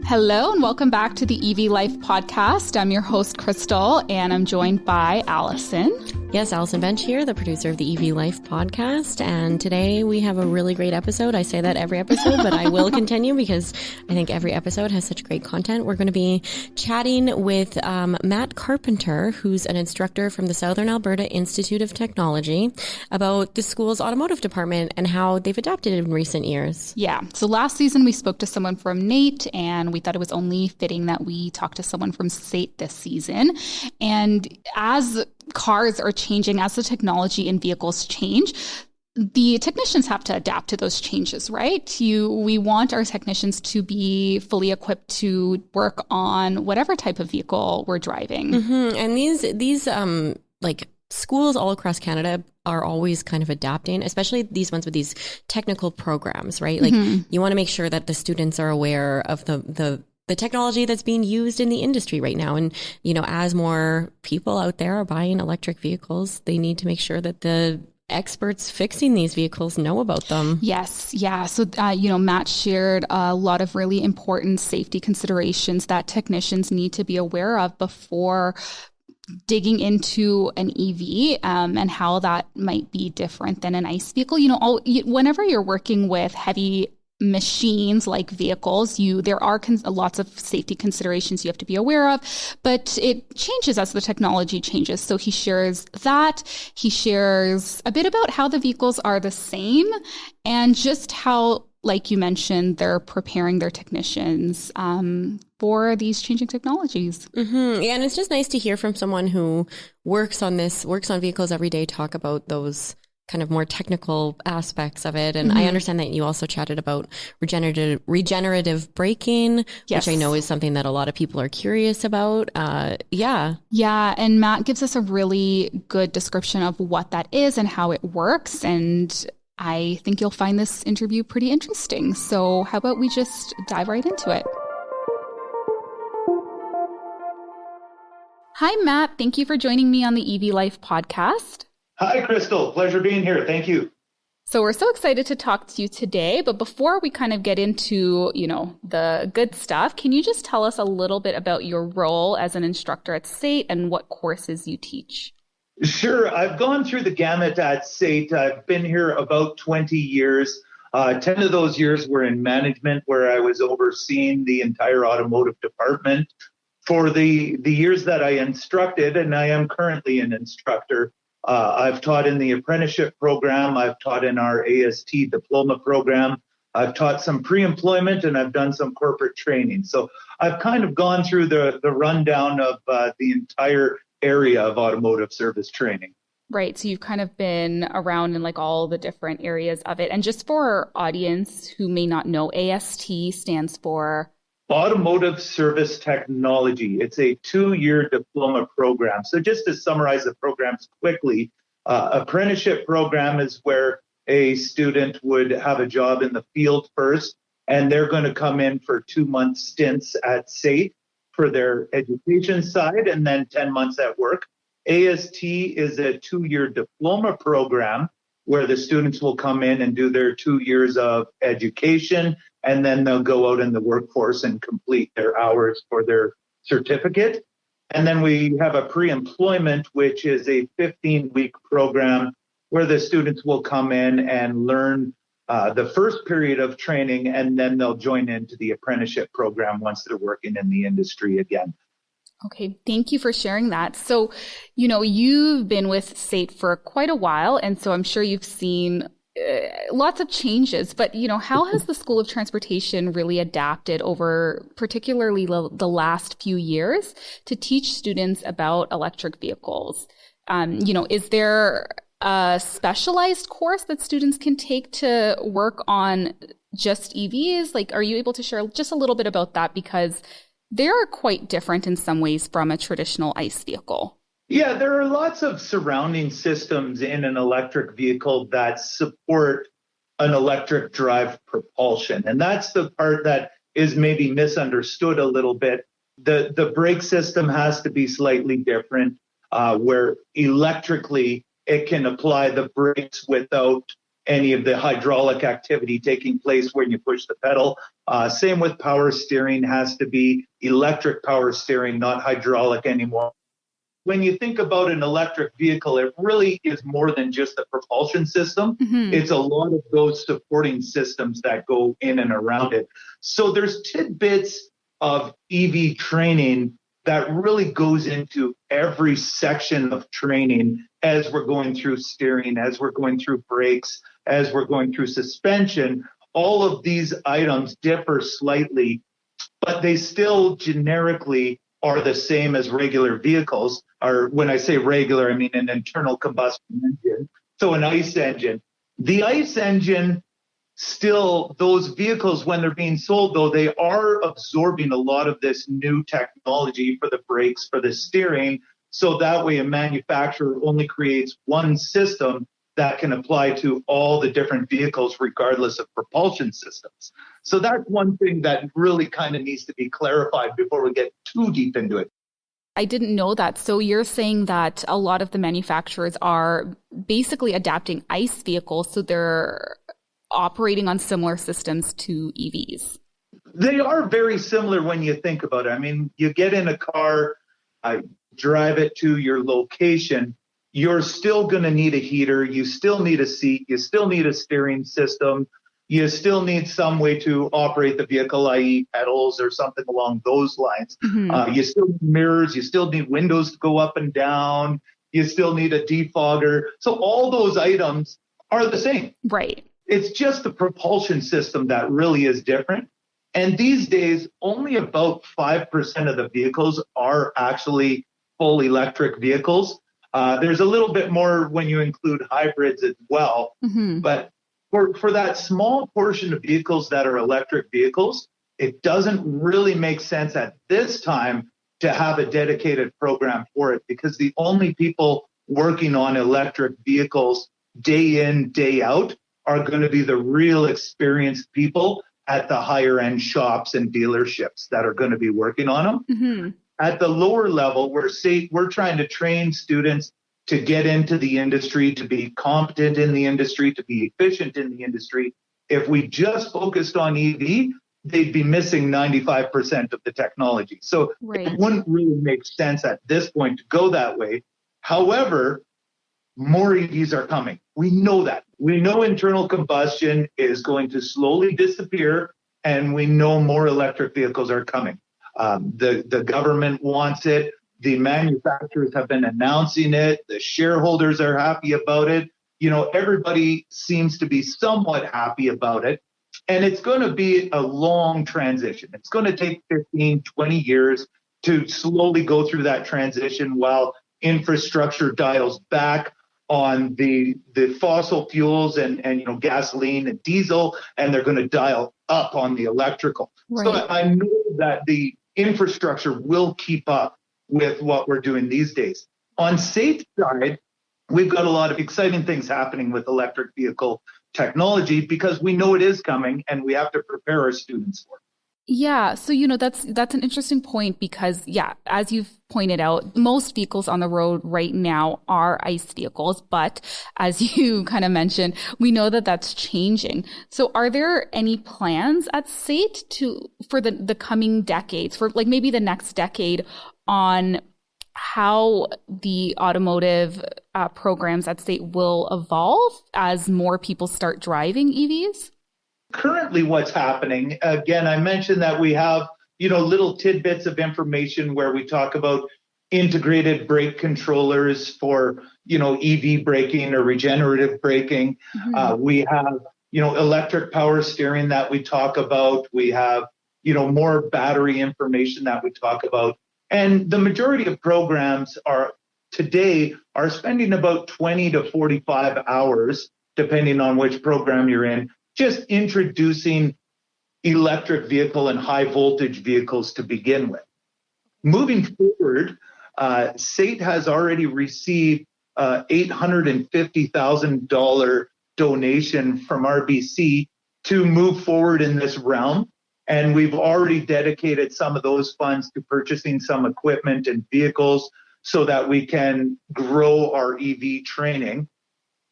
Hello and welcome back to the EV Life podcast. I'm your host, Crystal, and I'm joined by Allison. Yes, Allison Bench here, the producer of the EV Life podcast. And today we have a really great episode. I say that every episode, but I will continue because I think every episode has such great content. We're going to be chatting with Matt Carpenter, who's an instructor from the Southern Alberta Institute of Technology, about the school's automotive department and how they've adapted in recent years. Yeah. So last season we spoke to someone from NAIT, and we thought it was only fitting that we talk to someone from SAIT this season. And as cars are changing, as the technology in vehicles change, the technicians have to adapt to those changes, right? We want our technicians to be fully equipped to work on whatever type of vehicle we're driving. Mm-hmm. And these schools all across Canada are always kind of adapting, especially these ones with these technical programs, right? Like you want to make sure that the students are aware of the technology that's being used in the industry right now. And, you know, as more people out there are buying electric vehicles, they need to make sure that the experts fixing these vehicles know about them. Yes. Yeah. So, Matt shared a lot of really important safety considerations that technicians need to be aware of before digging into an EV, and how that might be different than an ICE vehicle. You know, whenever you're working with heavy machines like vehicles, there are lots of safety considerations you have to be aware of, but it changes as the technology changes. So he shares that. He shares a bit about how the vehicles are the same and just how, like you mentioned, they're preparing their technicians for these changing technologies. Mm-hmm. Yeah, and it's just nice to hear from someone who works on vehicles every day, talk about those kind of more technical aspects of it. And I understand that you also chatted about regenerative braking, yes, which I know is something that a lot of people are curious about. Yeah, and Matt gives us a really good description of what that is and how it works. And I think you'll find this interview pretty interesting. So how about we just dive right into it? Hi, Matt. Thank you for joining me on the EV Life podcast. Hi, Crystal. Pleasure being here. Thank you. So we're so excited to talk to you today. But before we kind of get into, the good stuff, can you just tell us a little bit about your role as an instructor at SAIT and what courses you teach? Sure. I've gone through the gamut at SAIT. I've been here about 20 years. 10 of those years were in management, where I was overseeing the entire automotive department. For the years that I instructed, and I am currently an instructor, I've taught in the apprenticeship program. I've taught in our AST diploma program. I've taught some pre-employment, and I've done some corporate training. So I've kind of gone through the rundown of the entire area of automotive service training. Right. So you've kind of been around in like all the different areas of it. And just for our audience who may not know, AST stands for Automotive Service Technology. It's a 2-year diploma program. So just to summarize the programs quickly, apprenticeship program is where a student would have a job in the field first, and they're going to come in for 2-month stints at SAIT for their education side, and then 10 months at work. AST is a 2-year diploma program where the students will come in and do their 2 years of education, and then they'll go out in the workforce and complete their hours for their certificate. And then we have a pre-employment, which is a 15-week program where the students will come in and learn the first period of training, and then they'll join into the apprenticeship program once they're working in the industry again. Okay, thank you for sharing that. So, you've been with SAIT for quite a while, and so I'm sure you've seen lots of changes, but, how has the School of Transportation really adapted over particularly the last few years to teach students about electric vehicles? Is there a specialized course that students can take to work on just EVs? Like, are you able to share just a little bit about that? Because they are quite different in some ways from a traditional ICE vehicle. Yeah, there are lots of surrounding systems in an electric vehicle that support an electric drive propulsion. And that's the part that is maybe misunderstood a little bit. The brake system has to be slightly different, where electrically it can apply the brakes without any of the hydraulic activity taking place when you push the pedal. Same with power steering, has to be electric power steering, not hydraulic anymore. When you think about an electric vehicle, it really is more than just a propulsion system. It's a lot of those supporting systems that go in and around it. So there's tidbits of EV training that really goes into every section of training as we're going through steering, as we're going through brakes, as we're going through suspension. All of these items differ slightly, but they still generically are the same as regular vehicles. Or when I say regular, I mean an internal combustion engine. So an ICE engine. The ICE engine, still, those vehicles, when they're being sold, though, they are absorbing a lot of this new technology for the brakes, for the steering. So that way a manufacturer only creates one system that can apply to all the different vehicles, regardless of propulsion systems. So that's one thing that really kind of needs to be clarified before we get too deep into it. I didn't know that. So you're saying that a lot of the manufacturers are basically adapting ICE vehicles, so they're operating on similar systems to EVs. They are very similar when you think about it. I mean, you get in a car, drive it to your location, you're still going to need a heater, you still need a seat, you still need a steering system, you still need some way to operate the vehicle, i.e. pedals or something along those lines. You still need mirrors, you still need windows to go up and down, you still need a defogger. So all those items are the same. Right. It's just the propulsion system that really is different. And these days, only about 5% of the vehicles are actually full electric vehicles. There's a little bit more when you include hybrids as well. But for that small portion of vehicles that are electric vehicles, it doesn't really make sense at this time to have a dedicated program for it, because the only people working on electric vehicles day in, day out are going to be the real experienced people at the higher end shops and dealerships that are going to be working on them. At the lower level, we're trying to train students to get into the industry, to be competent in the industry, to be efficient in the industry. If we just focused on EV, they'd be missing 95% of the technology. So It wouldn't really make sense at this point to go that way. However, more EVs are coming. We know that. We know internal combustion is going to slowly disappear, and we know more electric vehicles are coming. The government wants it. The manufacturers have been announcing it. The shareholders are happy about it. You know, everybody seems to be somewhat happy about it. And it's going to be a long transition. It's going to take 15, 20 years to slowly go through that transition while infrastructure dials back on the fossil fuels and gasoline and diesel, and they're going to dial up on the electrical. So I know that the infrastructure will keep up with what we're doing these days. On SAIT side, we've got a lot of exciting things happening with electric vehicle technology because we know it is coming and we have to prepare our students for it. Yeah. So, that's an interesting point because, as you've pointed out, most vehicles on the road right now are ICE vehicles. But as you kind of mentioned, we know that that's changing. So are there any plans at SAIT for the coming decades, for like maybe the next decade, on how the automotive programs at SAIT will evolve as more people start driving EVs? Currently, what's happening, again, I mentioned that we have, little tidbits of information where we talk about integrated brake controllers for, EV braking or regenerative braking. We have, electric power steering that we talk about. We have, more battery information that we talk about. And the majority of programs today are spending about 20 to 45 hours, depending on which program you're in, just introducing electric vehicle and high voltage vehicles to begin with. Moving forward, SAIT has already received $850,000 donation from RBC to move forward in this realm. And we've already dedicated some of those funds to purchasing some equipment and vehicles so that we can grow our EV training.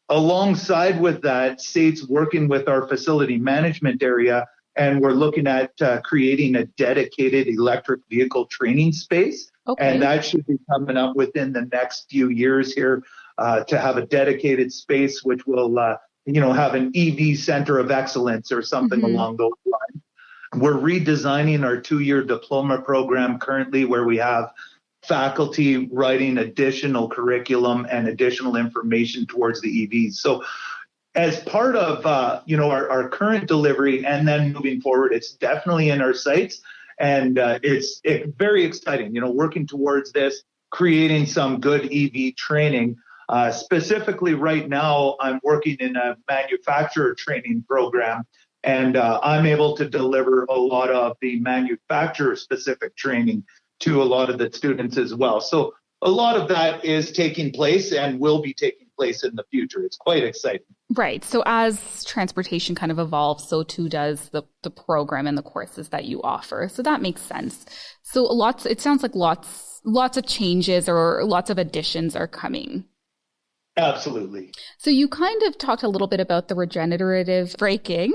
alongside with that, SAIT's working with our facility management area, and we're looking at creating a dedicated electric vehicle training space. Okay. And that should be coming up within the next few years here to have a dedicated space, which will, have an EV center of excellence or something along those lines. We're redesigning our 2-year diploma program currently, where we have faculty writing additional curriculum and additional information towards the EVs. So as part of our current delivery and then moving forward, it's definitely in our sights, and it's very exciting, working towards this, creating some good EV training. Specifically right now, I'm working in a manufacturer training program, and I'm able to deliver a lot of the manufacturer-specific training to a lot of the students as well. So a lot of that is taking place and will be taking place in the future. It's quite exciting. Right. So as transportation kind of evolves, so too does the program and the courses that you offer. So that makes sense. So it sounds like lots of changes or lots of additions are coming. Absolutely. So you kind of talked a little bit about the regenerative braking.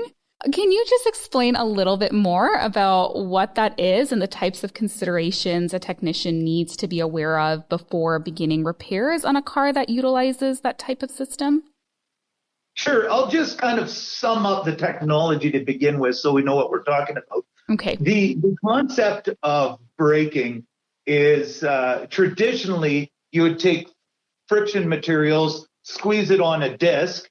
Can you just explain a little bit more about what that is and the types of considerations a technician needs to be aware of before beginning repairs on a car that utilizes that type of system? Sure. I'll just kind of sum up the technology to begin with so we know what we're talking about. Okay. The concept of braking is traditionally you would take friction materials, squeeze it on a disc,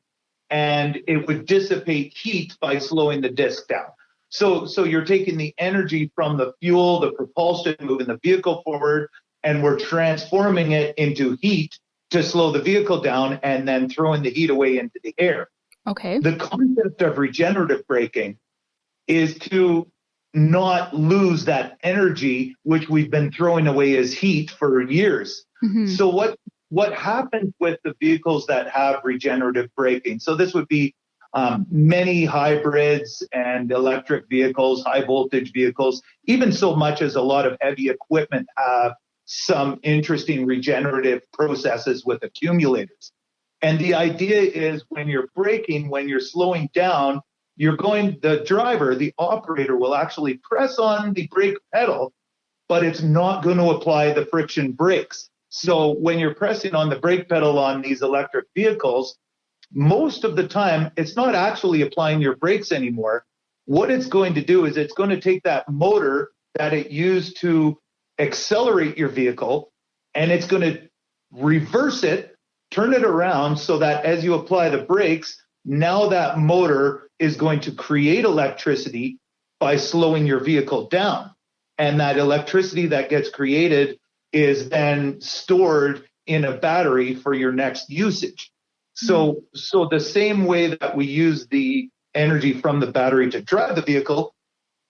and it would dissipate heat by slowing the disc down. So you're taking the energy from the fuel, the propulsion, moving the vehicle forward, and we're transforming it into heat to slow the vehicle down and then throwing the heat away into the air. Okay. The concept of regenerative braking is to not lose that energy, which we've been throwing away as heat for years. So what happens with the vehicles that have regenerative braking? So this would be many hybrids and electric vehicles, high voltage vehicles, even so much as a lot of heavy equipment have some interesting regenerative processes with accumulators. And the idea is when you're braking, when you're slowing down, the driver, the operator will actually press on the brake pedal, but it's not going to apply the friction brakes. So when you're pressing on the brake pedal on these electric vehicles, most of the time, it's not actually applying your brakes anymore. What it's going to do is it's going to take that motor that it used to accelerate your vehicle, and it's going to reverse it, turn it around so that as you apply the brakes, now that motor is going to create electricity by slowing your vehicle down. And that electricity that gets created is then stored in a battery for your next usage. So the same way that we use the energy from the battery to drive the vehicle,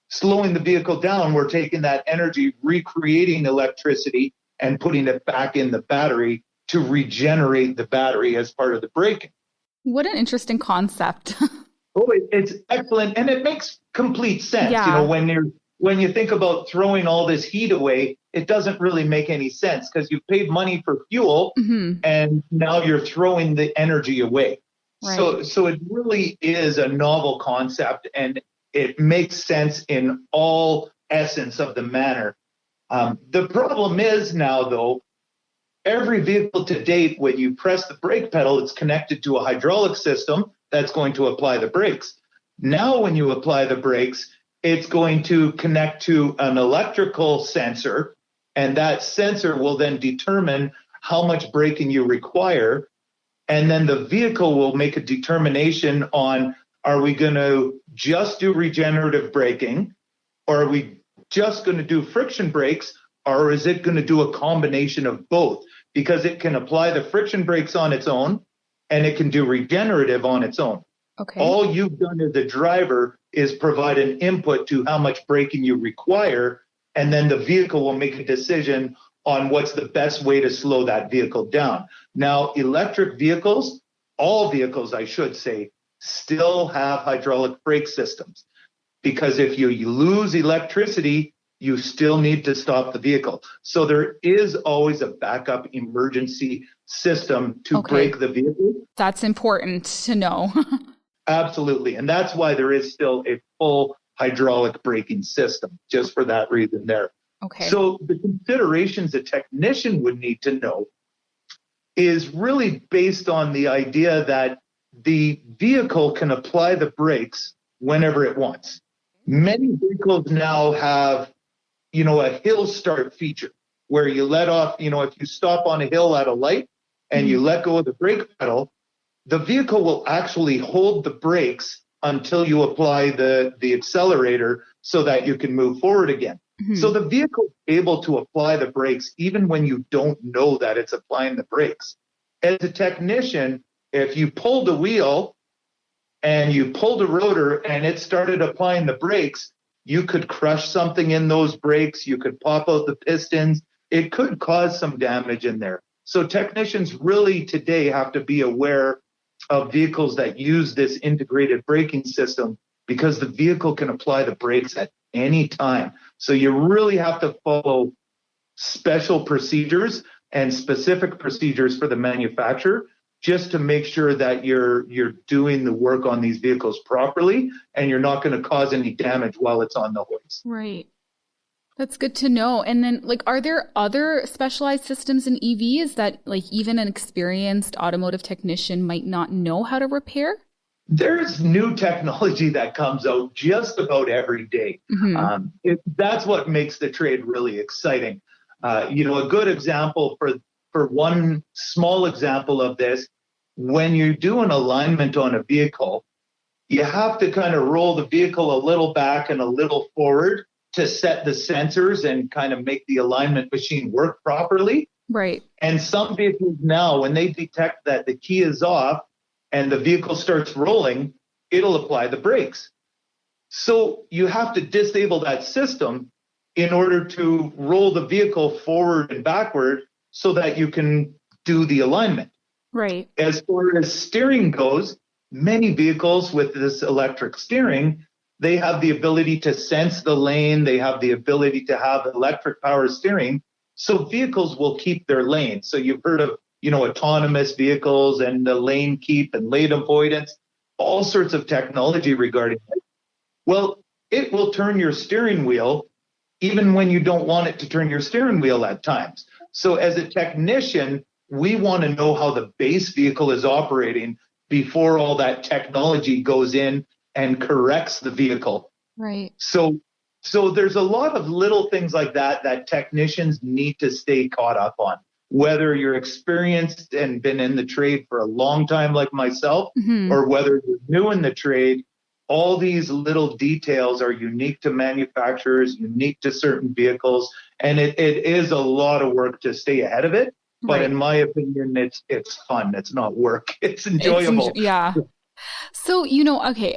slowing the vehicle down, we're taking that energy, recreating electricity, and putting it back in the battery to regenerate the battery as part of the braking. What an interesting concept. It's excellent, and it makes complete sense. Yeah. When you think about throwing all this heat away, it doesn't really make any sense because you've paid money for fuel and now you're throwing the energy away. Right. So it really is a novel concept, and it makes sense in all essence of the manner. The problem is now, though, every vehicle to date, when you press the brake pedal, it's connected to a hydraulic system that's going to apply the brakes. Now, when you apply the brakes, it's going to connect to an electrical sensor, and that sensor will then determine how much braking you require. And then the vehicle will make a determination on, are we going to just do regenerative braking, or are we just going to do friction brakes, or is it going to do a combination of both? Because it can apply the friction brakes on its own, and it can do regenerative on its own. Okay. All you've done as a driver is provide an input to how much braking you require, and then the vehicle will make a decision on what's the best way to slow that vehicle down. Now, electric vehicles, all vehicles, I should say, still have hydraulic brake systems, because if you lose electricity, you still need to stop the vehicle. So there is always a backup emergency system to Okay. brake the vehicle. That's important to know. Absolutely. And that's why there is still a full hydraulic braking system, just for that reason there. Okay. So the considerations a technician would need to know is really based on the idea that the vehicle can apply the brakes whenever it wants. Many vehicles now have, a hill start feature where you let off, if you stop on a hill at a light and you let go of the brake pedal, the vehicle will actually hold the brakes until you apply the accelerator so that you can move forward again. So the vehicle is able to apply the brakes even when you don't know that it's applying the brakes. As a technician, if you pulled a wheel and you pulled a rotor and it started applying the brakes, you could crush something in those brakes. You could pop out the pistons. It could cause some damage in there. So technicians really today have to be aware of vehicles that use this integrated braking system because the vehicle can apply the brakes at any time. So you really have to follow special procedures and specific procedures for the manufacturer just to make sure that you're doing the work on these vehicles properly and you're not going to cause any damage while it's on the hoist. Right. That's good to know. And then, are there other specialized systems in EVs that, even an experienced automotive technician might not know how to repair? There's new technology that comes out just about every day. That's what makes the trade really exciting. A good example for one small example of this, when you do an alignment on a vehicle, you have to kind of roll the vehicle a little back and a little forward to set the sensors and kind of make the alignment machine work properly. Right. And some vehicles now, when they detect that the key is off and the vehicle starts rolling, it'll apply the brakes. So you have to disable that system in order to roll the vehicle forward and backward so that you can do the alignment. Right. As far as steering goes, many vehicles with this electric steering, they have the ability to sense the lane. They have the ability to have electric power steering. So vehicles will keep their lane. So you've heard of, autonomous vehicles and the lane keep and lane avoidance, all sorts of technology regarding it. Well, it will turn your steering wheel even when you don't want it to turn your steering wheel at times. So as a technician, we want to know how the base vehicle is operating before all that technology goes in and corrects the vehicle. Right. So there's a lot of little things like that technicians need to stay caught up on. Whether you're experienced and been in the trade for a long time like myself, or whether you're new in the trade, all these little details are unique to manufacturers, unique to certain vehicles, and it is a lot of work to stay ahead of it. But in my opinion, it's fun. It's not work. It's enjoyable. Yeah. So, okay,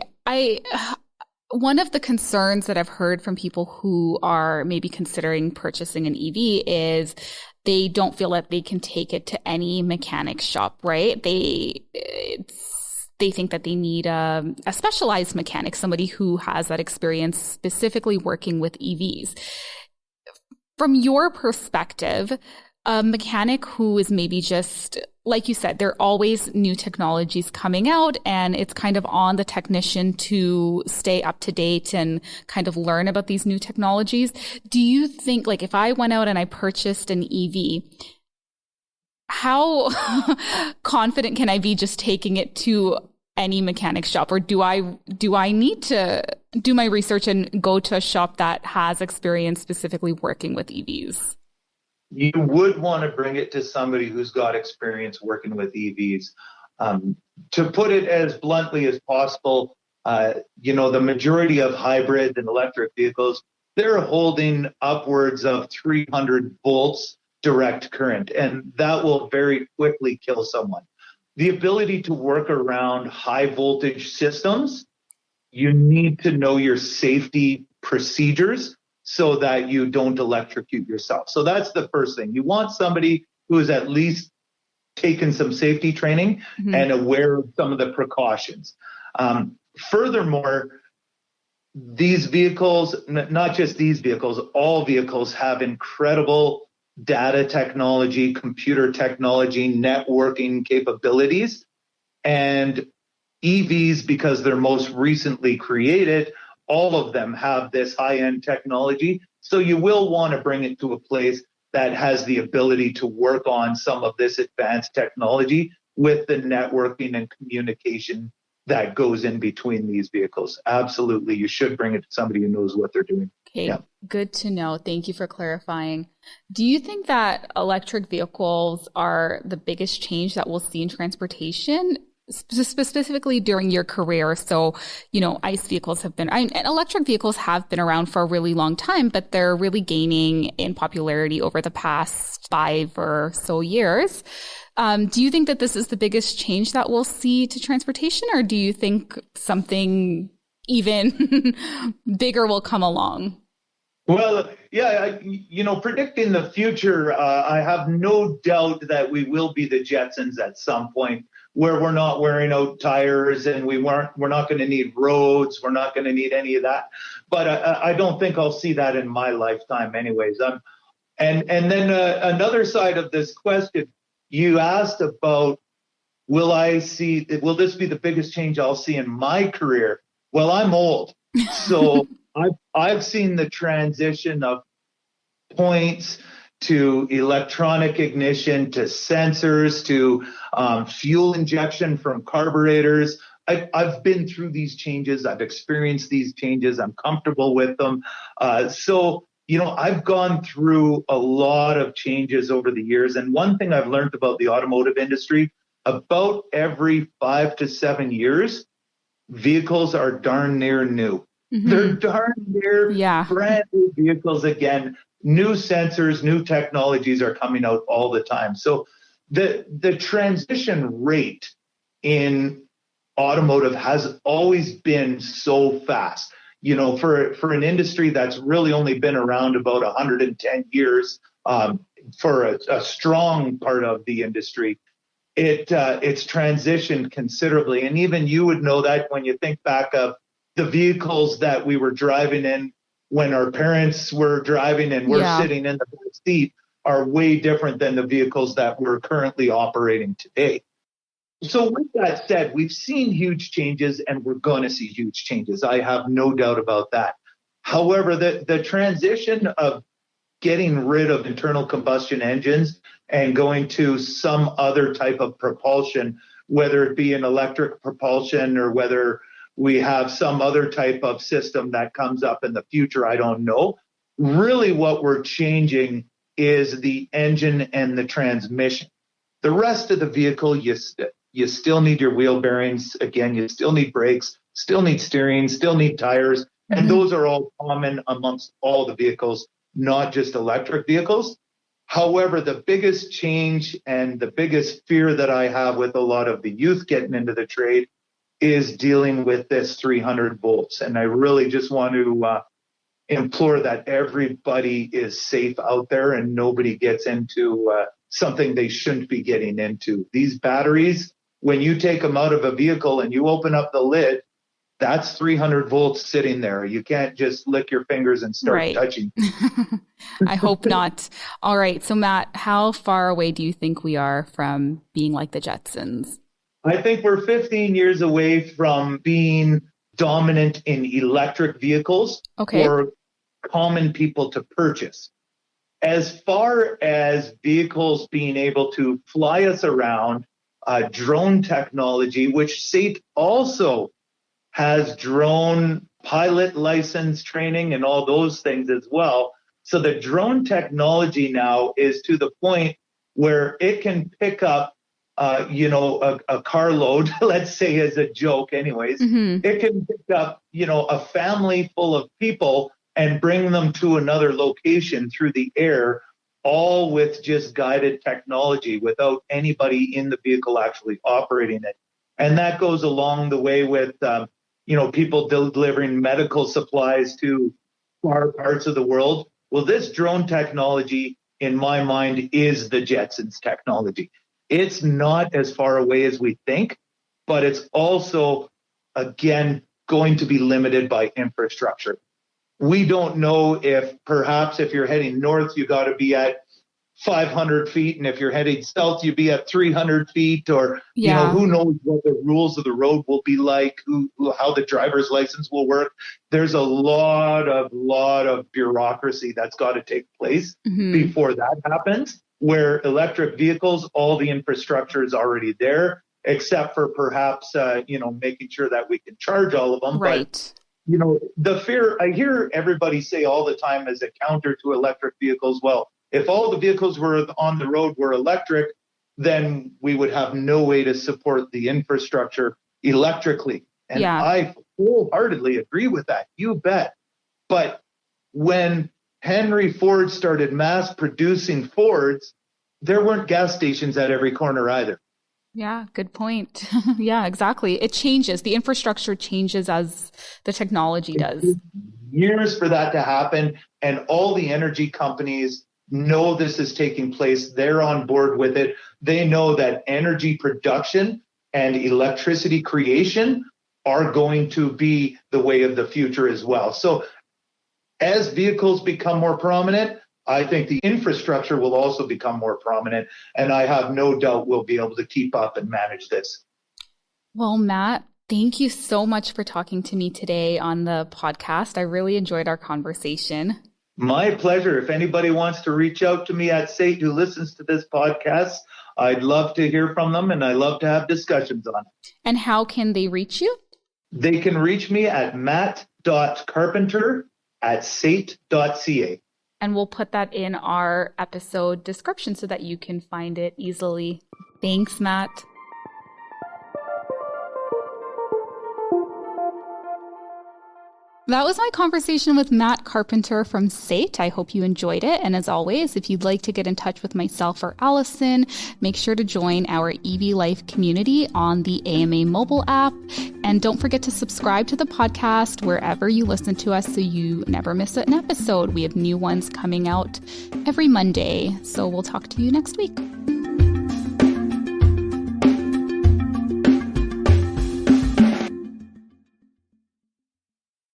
one of the concerns that I've heard from people who are maybe considering purchasing an EV is they don't feel that they can take it to any mechanic shop, right? They think that they need a specialized mechanic, somebody who has that experience specifically working with EVs. From your perspective, a mechanic who is maybe just, like you said, there are always new technologies coming out and it's kind of on the technician to stay up to date and kind of learn about these new technologies. Do you think, if I went out and I purchased an EV, how confident can I be just taking it to any mechanic shop, or do I need to do my research and go to a shop that has experience specifically working with EVs? You would want to bring it to somebody who's got experience working with EVs. To put it as bluntly as possible, the majority of hybrid and electric vehicles, they're holding upwards of 300 volts direct current, and that will very quickly kill someone. The ability to work around high voltage systems, you need to know your safety procedures so that you don't electrocute yourself. So that's the first thing. You want somebody who is at least taken some safety training and aware of some of the precautions. Furthermore, these vehicles, not just these vehicles, all vehicles have incredible data technology, computer technology, networking capabilities. And EVs, because they're most recently created, all of them have this high-end technology. So you will want to bring it to a place that has the ability to work on some of this advanced technology with the networking and communication that goes in between these vehicles. Absolutely. You should bring it to somebody who knows what they're doing. Okay, Yeah. good to know. Thank you for clarifying. Do you think that electric vehicles are the biggest change that we'll see in transportation, specifically during your career? So, ICE vehicles and electric vehicles have been around for a really long time, but they're really gaining in popularity over the past 5 or so years. Do you think that this is the biggest change that we'll see to transportation, or do you think something even bigger will come along? Well, yeah, predicting the future, I have no doubt that we will be the Jetsons at some point, where we're not wearing out tires and we're not going to need roads. We're not going to need any of that. But I don't think I'll see that in my lifetime anyways. And then another side of this question, you asked about, will this be the biggest change I'll see in my career? Well, I'm old. So I've seen the transition of points to electronic ignition, to sensors, to fuel injection from carburetors. I've been through these changes. I've experienced these changes. I'm comfortable with them. So I've gone through a lot of changes over the years. And one thing I've learned about the automotive industry, about every 5 to 7 years, vehicles are darn near new. Mm-hmm. They're darn near brand new vehicles again. New sensors, new technologies are coming out all the time. So the transition rate in automotive has always been so fast. For an industry that's really only been around about 110 years, for a strong part of the industry, it's transitioned considerably. And even you would know that when you think back of the vehicles that we were driving in when our parents were driving and we're sitting in the back seat are way different than the vehicles that we're currently operating today. So with that said, we've seen huge changes and we're going to see huge changes. I have no doubt about that. However, the transition of getting rid of internal combustion engines and going to some other type of propulsion, whether it be an electric propulsion or whether we have some other type of system that comes up in the future, I don't know. Really what we're changing is the engine and the transmission. The rest of the vehicle, you still need your wheel bearings. Again, you still need brakes, still need steering, still need tires. And those are all common amongst all the vehicles, not just electric vehicles. However, the biggest change and the biggest fear that I have with a lot of the youth getting into the trade is dealing with this 300 volts. And I really just want to implore that everybody is safe out there and nobody gets into something they shouldn't be getting into. These batteries, when you take them out of a vehicle and you open up the lid, that's 300 volts sitting there. You can't just lick your fingers and start touching. I hope not. All right. So Matt, how far away do you think we are from being like the Jetsons? I think we're 15 years away from being dominant in electric vehicles for common people to purchase. As far as vehicles being able to fly us around, drone technology, which SAIT also has drone pilot license training and all those things as well. So the drone technology now is to the point where it can pick up a carload, let's say as a joke anyways, it can pick up, a family full of people and bring them to another location through the air, all with just guided technology without anybody in the vehicle actually operating it. And that goes along the way with, people delivering medical supplies to far parts of the world. Well, this drone technology, in my mind, is the Jetsons technology. It's not as far away as we think, but it's also, again, going to be limited by infrastructure. We don't know if perhaps if you're heading north, you got to be at 500 feet. And if you're heading south, you'd be at 300 feet, or, who knows what the rules of the road will be like, how the driver's license will work. There's a lot of bureaucracy that's got to take place before that happens, where electric vehicles, all the infrastructure is already there, except for perhaps, making sure that we can charge all of them. Right. But, the fear, I hear everybody say all the time as a counter to electric vehicles, well, if all the vehicles were on the road were electric, then we would have no way to support the infrastructure electrically. And I wholeheartedly agree with that. You bet. But when Henry Ford started mass producing Fords, there weren't gas stations at every corner either. Yeah, good point. Yeah, exactly. It changes. The infrastructure changes as the technology does. Years for that to happen. And all the energy companies know this is taking place. They're on board with it. They know that energy production and electricity creation are going to be the way of the future as well. So as vehicles become more prominent, I think the infrastructure will also become more prominent. And I have no doubt we'll be able to keep up and manage this. Well, Matt, thank you so much for talking to me today on the podcast. I really enjoyed our conversation. My pleasure. If anybody wants to reach out to me at SAIT who listens to this podcast, I'd love to hear from them, and I love to have discussions on it. And how can they reach you? They can reach me at matt.carpenter@sait.ca. And we'll put that in our episode description so that you can find it easily. Thanks, Matt. That was my conversation with Matt Carpenter from SAIT. I hope you enjoyed it. And as always, if you'd like to get in touch with myself or Allison, make sure to join our EV Life community on the AMA mobile app. And don't forget to subscribe to the podcast wherever you listen to us so you never miss an episode. We have new ones coming out every Monday. So we'll talk to you next week.